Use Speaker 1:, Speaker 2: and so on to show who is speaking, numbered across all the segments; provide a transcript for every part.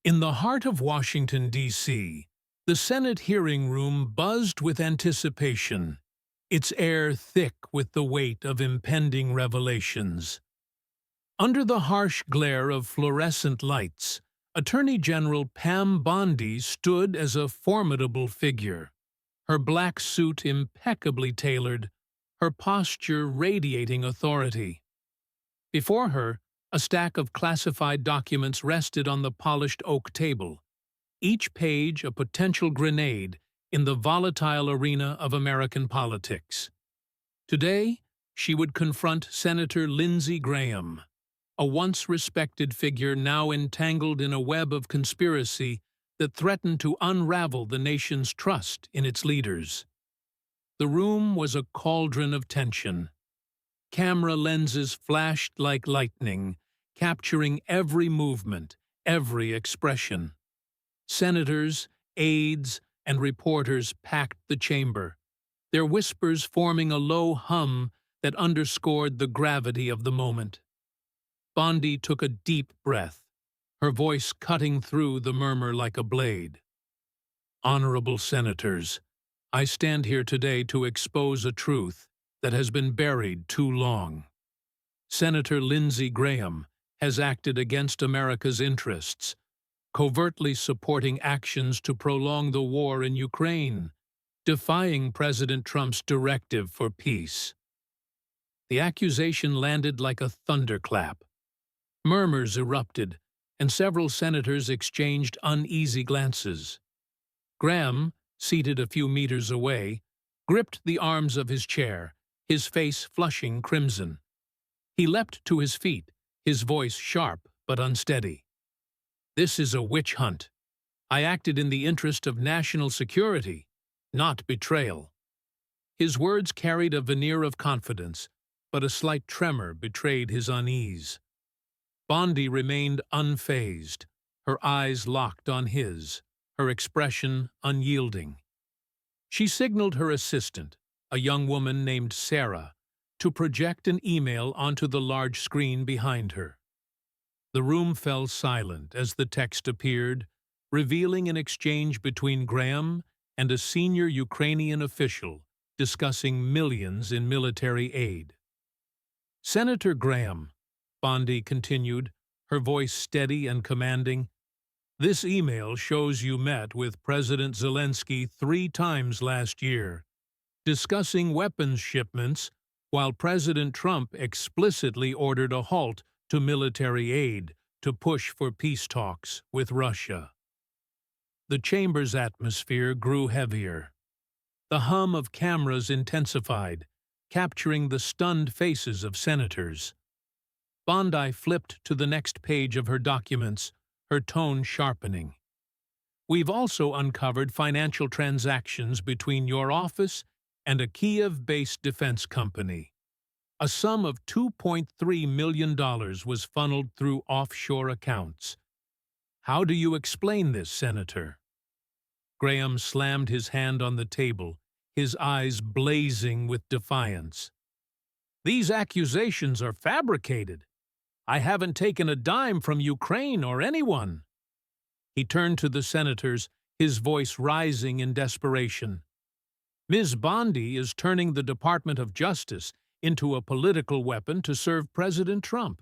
Speaker 1: In the heart of Washington, D.C., the Senate hearing room buzzed with anticipation, its air thick with the weight of impending revelations. Under the harsh glare of fluorescent lights, Attorney General Pam Bondi stood as a formidable figure, her black suit impeccably tailored, her posture radiating authority. Before her, a stack of classified documents rested on the polished oak table, each page a potential grenade in the volatile arena of American politics. Today, she would confront Senator Lindsey Graham, a once-respected figure now entangled in a web of conspiracy that threatened to unravel the nation's trust in its leaders. The room was a cauldron of tension. Camera lenses flashed like lightning, capturing every movement, every expression. Senators, aides, and reporters packed the chamber, their whispers forming a low hum that underscored the gravity of the moment. Bondi took a deep breath, her voice cutting through the murmur like a blade. Honorable Senators, I stand here today to expose a truth that has been buried too long. Senator Lindsey Graham has acted against America's interests, covertly supporting actions to prolong the war in Ukraine, defying President Trump's directive for peace. The accusation landed like a thunderclap. Murmurs erupted, and several senators exchanged uneasy glances. Graham, seated a few meters away, gripped the arms of his chair, his face flushing crimson. He leapt to his feet, his voice sharp but unsteady. This is a witch hunt. I acted in the interest of national security, not betrayal. His words carried a veneer of confidence, but a slight tremor betrayed his unease. Bondi remained unfazed, her eyes locked on his, her expression unyielding. She signaled her assistant, a young woman named Sarah, to project an email onto the large screen behind her. The room fell silent as the text appeared, revealing an exchange between Graham and a senior Ukrainian official discussing millions in military aid. Senator Graham, Bondi continued, her voice steady and commanding, this email shows you met with President Zelensky 3 times last year, discussing weapons shipments while President Trump explicitly ordered a halt to military aid to push for peace talks with Russia. The chamber's atmosphere grew heavier. The hum of cameras intensified, capturing the stunned faces of senators. Bondi flipped to the next page of her documents, her tone sharpening. We've also uncovered financial transactions between your office and a Kiev-based defense company. A sum of $2.3 million was funneled through offshore accounts. How do you explain this, Senator? Graham slammed his hand on the table, his eyes blazing with defiance. These accusations are fabricated. I haven't taken a dime from Ukraine or anyone. He turned to the senators, his voice rising in desperation. Ms. Bondi is turning the Department of Justice into a political weapon to serve President Trump.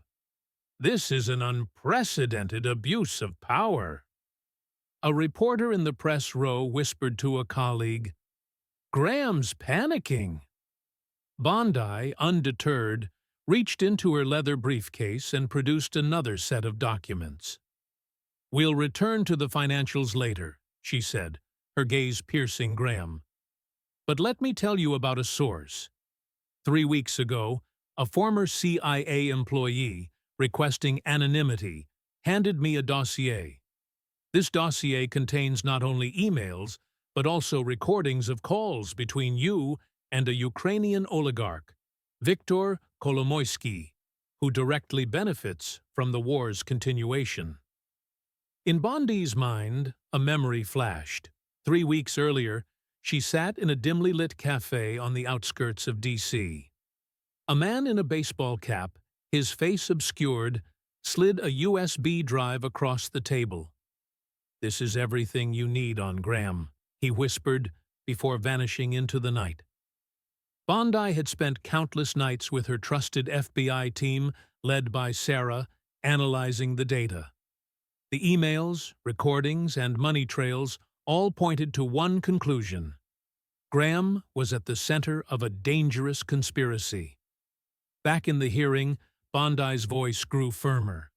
Speaker 1: This is an unprecedented abuse of power. A reporter in the press row whispered to a colleague, Graham's panicking. Bondi, undeterred, reached into her leather briefcase and produced another set of documents. We'll return to the financials later, she said, her gaze piercing Graham. But let me tell you about a source. 3 weeks ago, a former CIA employee, requesting anonymity, handed me a dossier. This dossier contains not only emails, but also recordings of calls between you and a Ukrainian oligarch, Viktor Kolomoisky, who directly benefits from the war's continuation. In Bondi's mind, a memory flashed. 3 weeks earlier, she sat in a dimly lit cafe on the outskirts of D.C. A man in a baseball cap, his face obscured, slid a USB drive across the table. "This is everything you need on Graham," he whispered before vanishing into the night. Bondi had spent countless nights with her trusted FBI team, led by Sarah, analyzing the data. The emails, recordings, and money trails all pointed to one conclusion: Graham was at the center of a dangerous conspiracy. Back in the hearing, Bondi's voice grew firmer.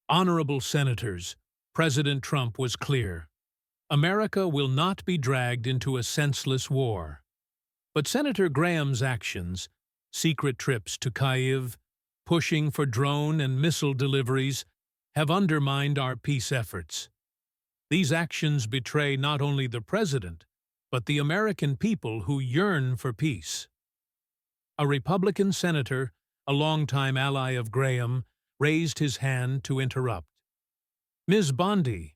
Speaker 1: "Honorable Senators, President Trump was clear. America will not be dragged into a senseless war. But Senator Graham's actions, secret trips to Kyiv, pushing for drone and missile deliveries, have undermined our peace efforts. These actions betray not only the President, but the American people who yearn for peace." A Republican senator, a longtime ally of Graham, raised his hand to interrupt. "Ms. Bondi,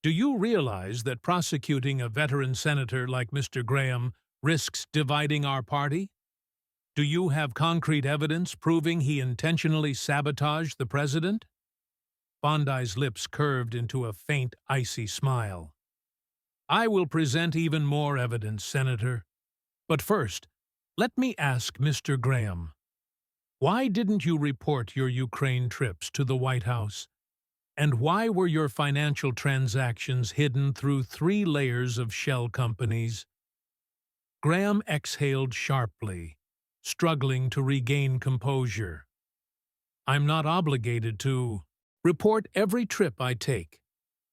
Speaker 1: do you realize that prosecuting a veteran senator like Mr. Graham risks dividing our party? Do you have concrete evidence proving he intentionally sabotaged the president?" Bondi's lips curved into a faint, icy smile. "I will present even more evidence, Senator. But first, let me ask Mr. Graham, why didn't you report your Ukraine trips to the White House? And why were your financial transactions hidden through 3 layers of shell companies?" Graham exhaled sharply, struggling to regain composure. "I'm not obligated to report every trip I take.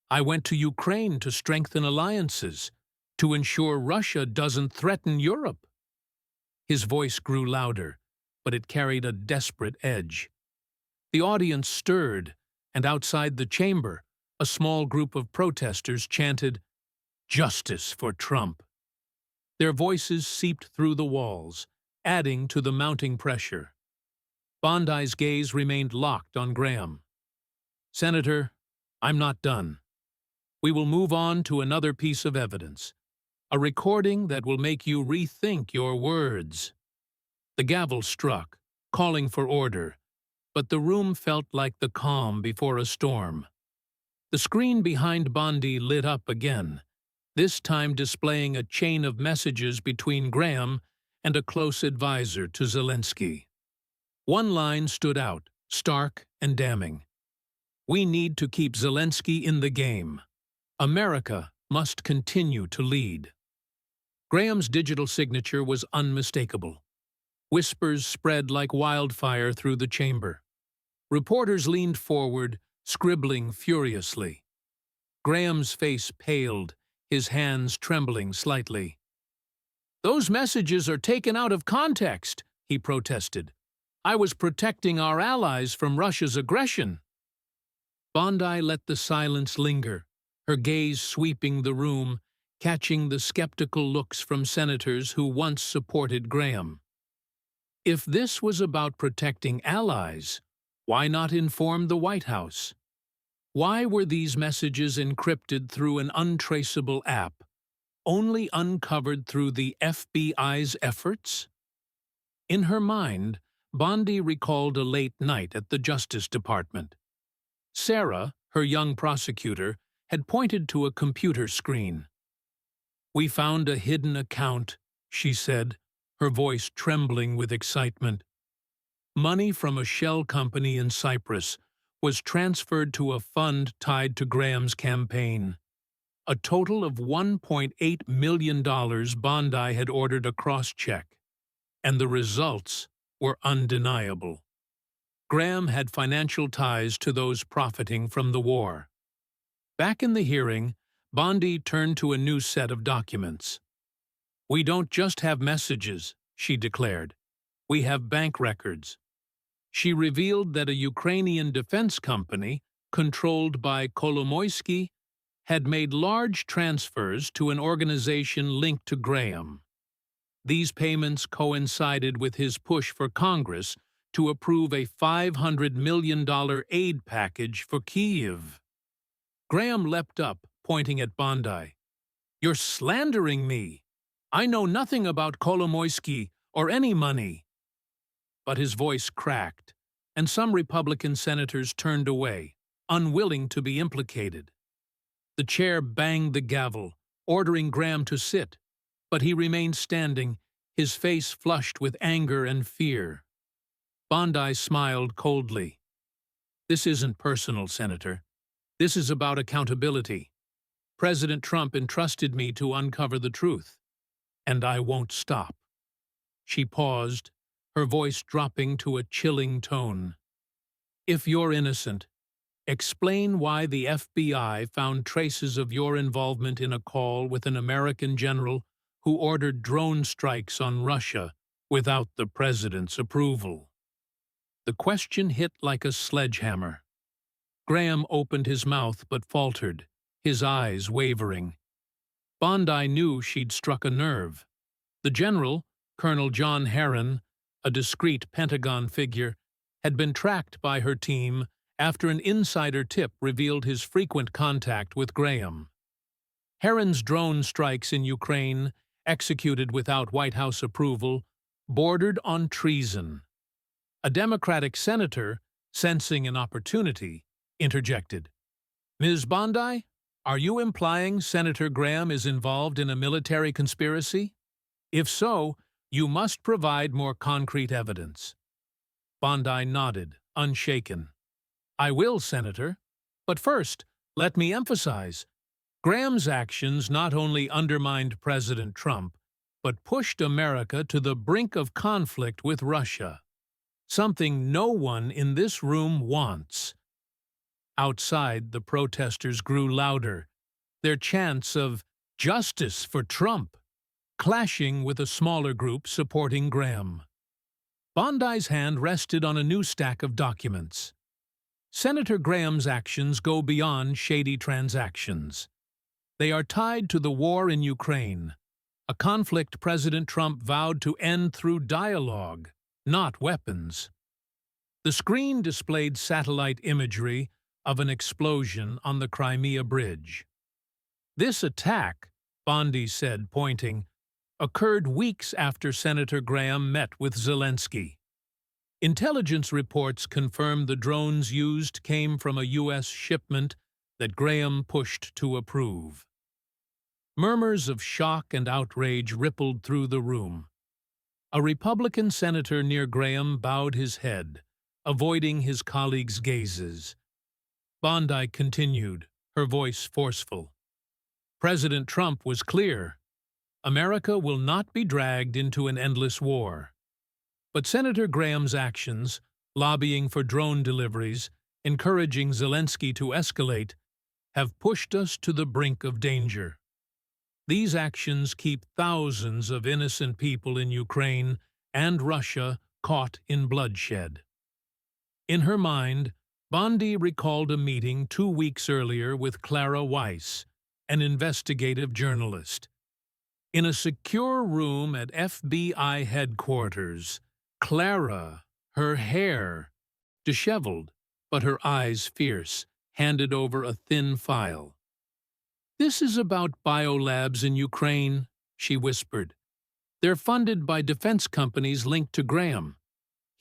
Speaker 1: I went to Ukraine to strengthen alliances, to ensure Russia doesn't threaten Europe." His voice grew louder, but it carried a desperate edge. The audience stirred, and outside the chamber, a small group of protesters chanted, "Justice for Trump." Their voices seeped through the walls, adding to the mounting pressure. Bondi's gaze remained locked on Graham. "Senator, I'm not done. We will move on to another piece of evidence, a recording that will make you rethink your words." The gavel struck, calling for order, but the room felt like the calm before a storm. The screen behind Bondi lit up again, this time displaying a chain of messages between Graham and a close advisor to Zelensky. One line stood out, stark and damning. "We need to keep Zelensky in the game. America must continue to lead." Graham's digital signature was unmistakable. Whispers spread like wildfire through the chamber. Reporters leaned forward, scribbling furiously. Graham's face paled, his hands trembling slightly. "Those messages are taken out of context," he protested. "I was protecting our allies from Russia's aggression." Bondi let the silence linger, her gaze sweeping the room, catching the skeptical looks from senators who once supported Graham. If this was about protecting allies, why not inform the White House? Why were these messages encrypted through an untraceable app, only uncovered through the FBI's efforts? In her mind, Bondi recalled a late night at the Justice Department. Sarah, her young prosecutor, had pointed to a computer screen. "We found a hidden account," she said, her voice trembling with excitement. Money from a shell company in Cyprus was transferred to a fund tied to Graham's campaign. A total of $1.8 million Bondi had ordered a cross-check, and the results were undeniable. Graham had financial ties to those profiting from the war. Back in the hearing, Bondi turned to a new set of documents. "We don't just have messages," she declared. "We have bank records." She revealed that a Ukrainian defense company, controlled by Kolomoisky, had made large transfers to an organization linked to Graham. These payments coincided with his push for Congress to approve a $500 million aid package for Kyiv. Graham leapt up, pointing at Bondi. "You're slandering me! I know nothing about Kolomoisky or any money." But his voice cracked, and some Republican senators turned away, unwilling to be implicated. The chair banged the gavel, ordering Graham to sit, but he remained standing, his face flushed with anger and fear. Bondi smiled coldly. "This isn't personal, Senator. This is about accountability. President Trump entrusted me to uncover the truth, and I won't stop." She paused, her voice dropping to a chilling tone. "If you're innocent, explain why the FBI found traces of your involvement in a call with an American general who ordered drone strikes on Russia without the president's approval." The question hit like a sledgehammer. Graham opened his mouth but faltered, his eyes wavering. Bondi knew she'd struck a nerve. The general, Colonel John Herron, a discreet Pentagon figure, had been tracked by her team after an insider tip revealed his frequent contact with Graham. Herron's drone strikes in Ukraine, executed without White House approval, bordered on treason. A Democratic senator, sensing an opportunity, interjected. "Ms. Bondi, are you implying Senator Graham is involved in a military conspiracy? If so, you must provide more concrete evidence." Bondi nodded, unshaken. "I will, Senator. But first, let me emphasize, Graham's actions not only undermined President Trump, but pushed America to the brink of conflict with Russia, something no one in this room wants." Outside, the protesters grew louder, their chants of "justice for Trump" clashing with a smaller group supporting Graham. Bondi's hand rested on a new stack of documents. Senator Graham's actions go beyond shady transactions. They are tied to the war in Ukraine, a conflict President Trump vowed to end through dialogue, not weapons. The screen displayed satellite imagery of an explosion on the Crimea Bridge. "This attack," Bondi said, pointing, "occurred weeks after Senator Graham met with Zelensky. Intelligence reports confirm the drones used came from a U.S. shipment that Graham pushed to approve." Murmurs of shock and outrage rippled through the room. A Republican senator near Graham bowed his head, avoiding his colleagues' gazes. Bondi continued, her voice forceful. "President Trump was clear. America will not be dragged into an endless war. But Senator Graham's actions, lobbying for drone deliveries, encouraging Zelensky to escalate, have pushed us to the brink of danger. These actions keep thousands of innocent people in Ukraine and Russia caught in bloodshed." In her mind, Bondi recalled a meeting 2 weeks earlier with Clara Weiss, an investigative journalist. In a secure room at FBI headquarters, Clara, her hair disheveled, but her eyes fierce, handed over a thin file. "This is about biolabs in Ukraine," she whispered. "They're funded by defense companies linked to Graham.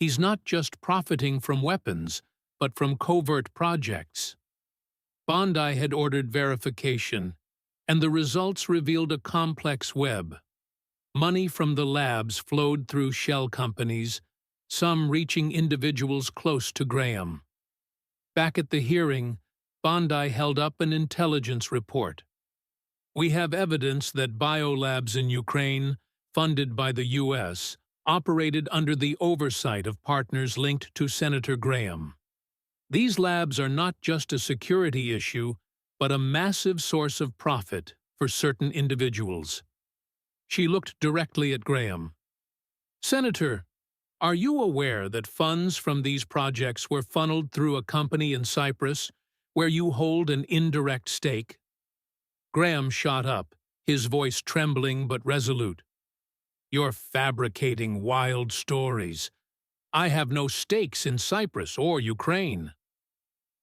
Speaker 1: He's not just profiting from weapons, but from covert projects." Bondi had ordered verification, and the results revealed a complex web. Money from the labs flowed through shell companies, some reaching individuals close to Graham. Back at the hearing, Bondi held up an intelligence report. "We have evidence that biolabs in Ukraine, funded by the U.S., operated under the oversight of partners linked to Senator Graham. These labs are not just a security issue, but a massive source of profit for certain individuals." She looked directly at Graham. "Senator, are you aware that funds from these projects were funneled through a company in Cyprus, where you hold an indirect stake?" Graham shot up, his voice trembling but resolute. "You're fabricating wild stories. I have no stakes in Cyprus or Ukraine."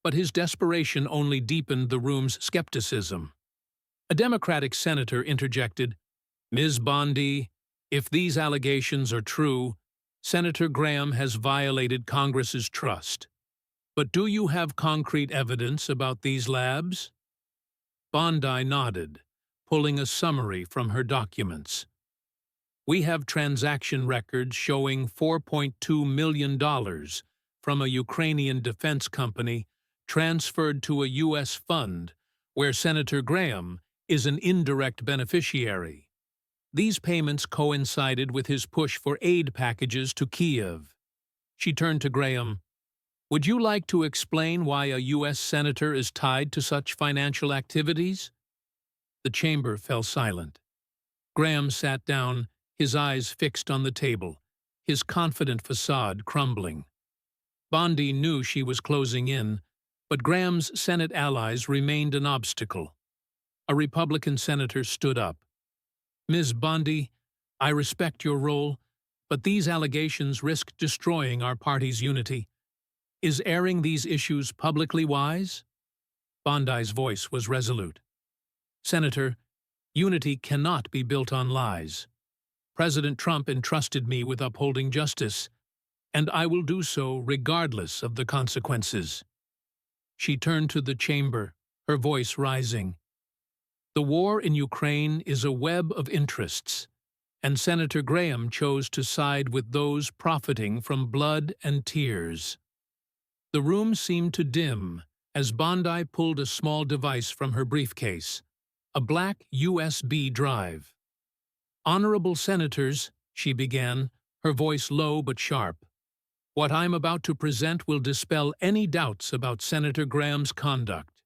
Speaker 1: But his desperation only deepened the room's skepticism. A Democratic senator interjected, "Ms. Bondi, if these allegations are true, Senator Graham has violated Congress's trust. But do you have concrete evidence about these labs?" Bondi nodded, pulling a summary from her documents. We have transaction records showing $4.2 million from a Ukrainian defense company transferred to a U.S. fund where Senator Graham is an indirect beneficiary. These payments coincided with his push for aid packages to Kyiv. She turned to Graham. Would you like to explain why a U.S. senator is tied to such financial activities? The chamber fell silent. Graham sat down, his eyes fixed on the table, his confident facade crumbling. Bondi knew she was closing in, but Graham's Senate allies remained an obstacle. A Republican senator stood up. Ms. Bondi, I respect your role, but these allegations risk destroying our party's unity. Is airing these issues publicly wise? Bondi's voice was resolute. Senator, unity cannot be built on lies. President Trump entrusted me with upholding justice, and I will do so regardless of the consequences. She turned to the chamber, her voice rising. The war in Ukraine is a web of interests, and Senator Graham chose to side with those profiting from blood and tears. The room seemed to dim as Bondi pulled a small device from her briefcase, a black USB drive. Honorable Senators, she began, her voice low but sharp. What I'm about to present will dispel any doubts about Senator Graham's conduct.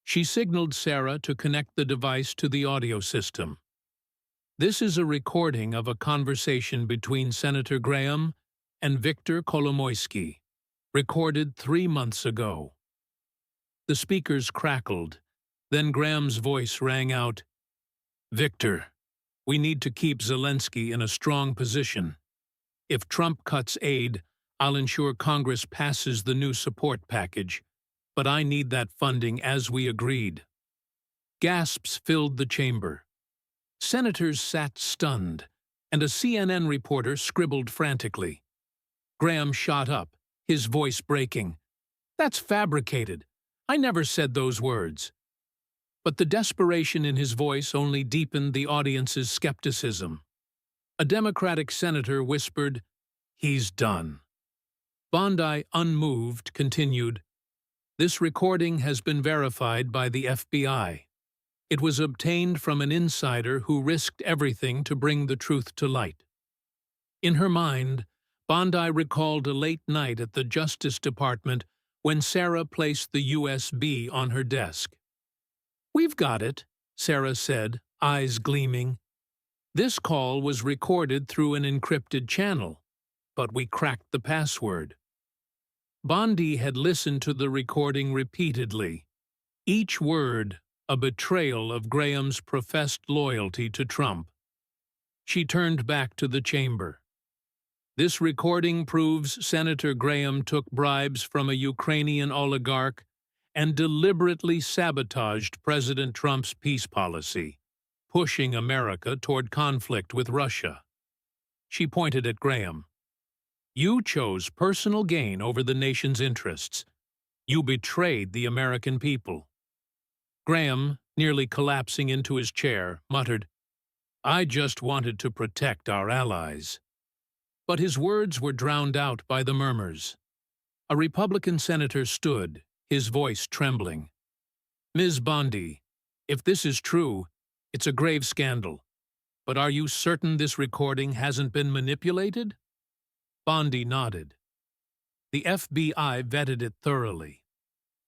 Speaker 1: She signaled Sarah to connect the device to the audio system. This is a recording of a conversation between Senator Graham and Viktor Kolomoisky, recorded 3 months ago. The speakers crackled. Then Graham's voice rang out, Victor, we need to keep Zelensky in a strong position. If Trump cuts aid, I'll ensure Congress passes the new support package, but I need that funding as we agreed. Gasps filled the chamber. Senators sat stunned, and a CNN reporter scribbled frantically. Graham shot up, his voice breaking. That's fabricated. I never said those words. But the desperation in his voice only deepened the audience's skepticism. A Democratic senator whispered, He's done. Bondi, unmoved, continued, This recording has been verified by the FBI. It was obtained from an insider who risked everything to bring the truth to light. In her mind, Bondi recalled a late night at the Justice Department when Sarah placed the USB on her desk. We've got it, Sarah said, eyes gleaming. This call was recorded through an encrypted channel, but we cracked the password. Bondi had listened to the recording repeatedly, each word a betrayal of Graham's professed loyalty to Trump. She turned back to the chamber. This recording proves Senator Graham took bribes from a Ukrainian oligarch and deliberately sabotaged President Trump's peace policy, pushing America toward conflict with Russia. She pointed at Graham. You chose personal gain over the nation's interests. You betrayed the American people. Graham, nearly collapsing into his chair, muttered, I just wanted to protect our allies. But his words were drowned out by the murmurs. A Republican senator stood, his voice trembling. Ms. Bondi, if this is true, it's a grave scandal. But are you certain this recording hasn't been manipulated? Bondi nodded. The FBI vetted it thoroughly.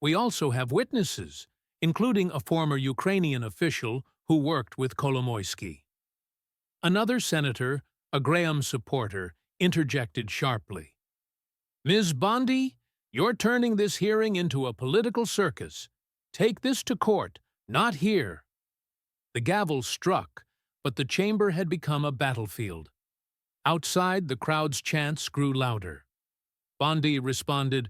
Speaker 1: We also have witnesses, including a former Ukrainian official who worked with Kolomoisky. Another senator, a Graham supporter, interjected sharply. Ms. Bondi, you're turning this hearing into a political circus. Take this to court, not here. The gavel struck, but the chamber had become a battlefield. Outside, the crowd's chants grew louder. Bondi responded,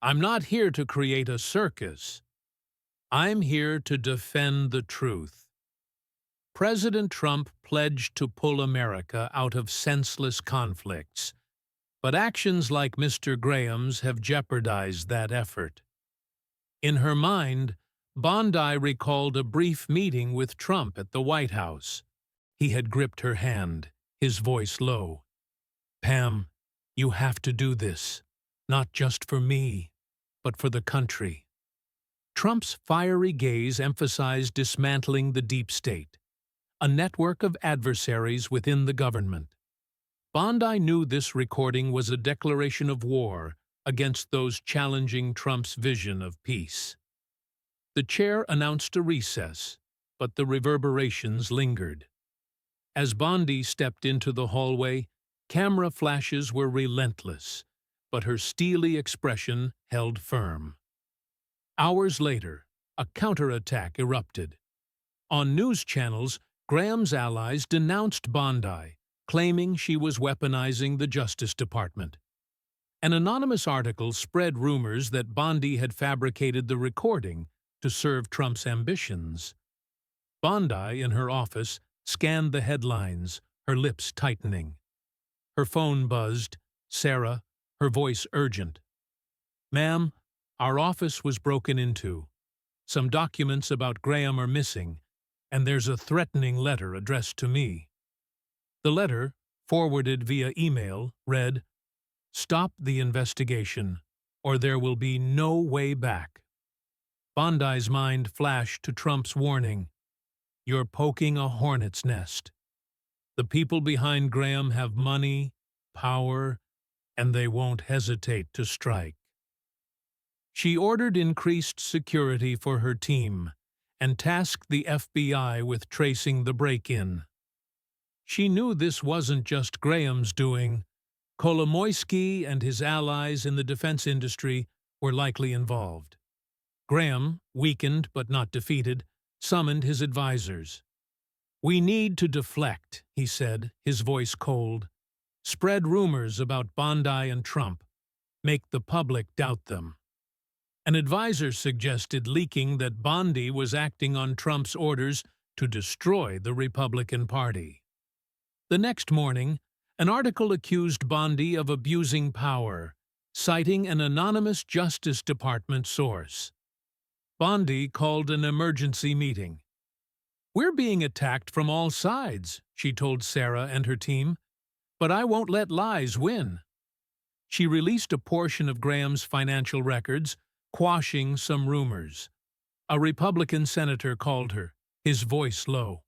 Speaker 1: I'm not here to create a circus. I'm here to defend the truth. President Trump pledged to pull America out of senseless conflicts, but actions like Mr. Graham's have jeopardized that effort. In her mind, Bondi recalled a brief meeting with Trump at the White House. He had gripped her hand, his voice low. "Pam, you have to do this, not just for me, but for the country." Trump's fiery gaze emphasized dismantling the deep state, a network of adversaries within the government. Bondi knew this recording was a declaration of war against those challenging Trump's vision of peace. The chair announced a recess, but the reverberations lingered. As Bondi stepped into the hallway, camera flashes were relentless, but her steely expression held firm. Hours later, a counterattack erupted. On news channels, Graham's allies denounced Bondi, claiming she was weaponizing the Justice Department. An anonymous article spread rumors that Bondi had fabricated the recording to serve Trump's ambitions. Bondi, in her office, scanned the headlines, her lips tightening. Her phone buzzed. Sarah, her voice urgent. "Ma'am, our office was broken into. Some documents about Graham are missing, and there's a threatening letter addressed to me." The letter, forwarded via email, read, "Stop the investigation, or there will be no way back." Bondi's mind flashed to Trump's warning, "You're poking a hornet's nest. The people behind Graham have money, power, and they won't hesitate to strike." She ordered increased security for her team and tasked the FBI with tracing the break-in. She knew this wasn't just Graham's doing. Kolomoisky and his allies in the defense industry were likely involved. Graham, weakened but not defeated, summoned his advisors. "We need to deflect," he said, his voice cold. "Spread rumors about Bondi and Trump. Make the public doubt them." An advisor suggested leaking that Bondi was acting on Trump's orders to destroy the Republican Party. The next morning, an article accused Bondi of abusing power, citing an anonymous Justice Department source. Bondi called an emergency meeting. "We're being attacked from all sides," she told Sarah and her team, "but I won't let lies win." She released a portion of Graham's financial records, quashing some rumors. A Republican senator called her, his voice low.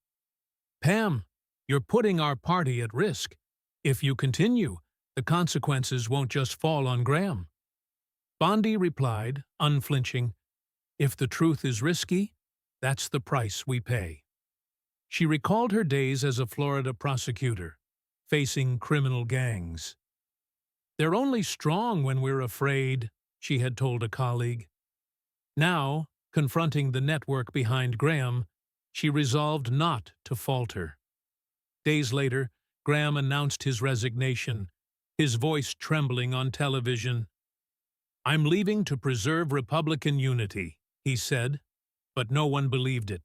Speaker 1: "Pam, you're putting our party at risk. If you continue, the consequences won't just fall on Graham." Bondi replied, unflinching, "If the truth is risky, that's the price we pay." She recalled her days as a Florida prosecutor, facing criminal gangs. "They're only strong when we're afraid," she had told a colleague. Now, confronting the network behind Graham, she resolved not to falter. Days later, Graham announced his resignation, his voice trembling on television. "I'm leaving to preserve Republican unity," he said, but no one believed it.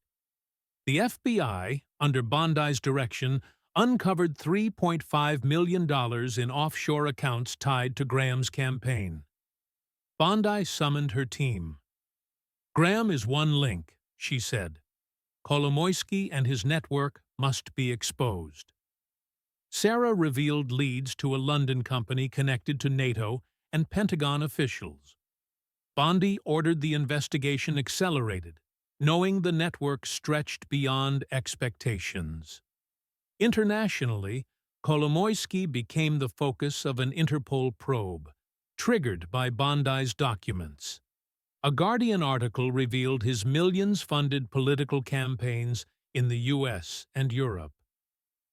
Speaker 1: The FBI, under Bondi's direction, uncovered $3.5 million in offshore accounts tied to Graham's campaign. Bondi summoned her team. "Graham is one link," she said. "Kolomoisky and his network must be exposed." Sarah revealed leads to a London company connected to NATO and Pentagon officials. Bondi ordered the investigation accelerated, knowing the network stretched beyond expectations. Internationally, Kolomoisky became the focus of an Interpol probe, triggered by Bondi's documents. A Guardian article revealed his millions-funded political campaigns in the U.S. and Europe.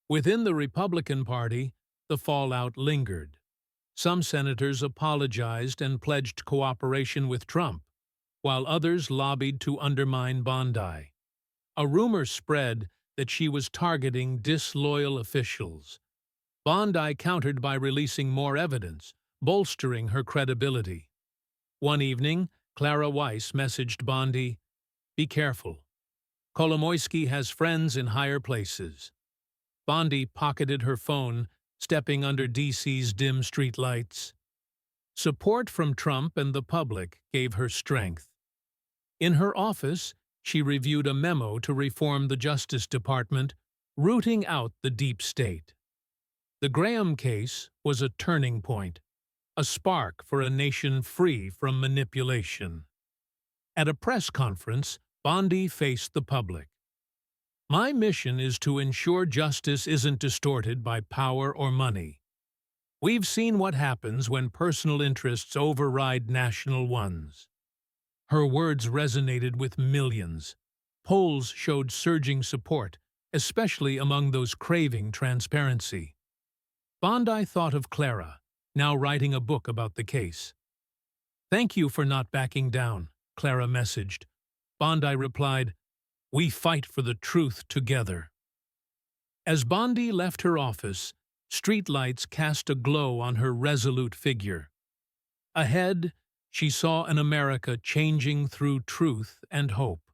Speaker 1: Within the Republican Party, the fallout lingered. Some senators apologized and pledged cooperation with Trump, while others lobbied to undermine Bondi. A rumor spread that she was targeting disloyal officials. Bondi countered by releasing more evidence, bolstering her credibility. One evening, Clara Weiss messaged Bondi, "Be careful. Kolomoisky has friends in higher places." Bondi pocketed her phone, stepping under D.C.'s dim streetlights. Support from Trump and the public gave her strength. In her office, She reviewed a memo to reform the Justice Department, rooting out the deep state. The Graham case was a turning point, a spark for a nation free from manipulation. At a press conference, Bondi faced the public. "My mission is to ensure justice isn't distorted by power or money. We've seen what happens when personal interests override national ones." Her words resonated with millions. Polls showed surging support, especially among those craving transparency. Bondi thought of Clara, now writing a book about the case. "Thank you for not backing down," Clara messaged. Bondi replied, "We fight for the truth together." As Bondi left her office, streetlights cast a glow on her resolute figure. Ahead, she saw an America changing through truth and hope.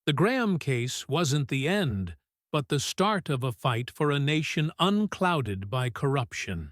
Speaker 1: The Graham case wasn't the end, but the start of a fight for a nation unclouded by corruption.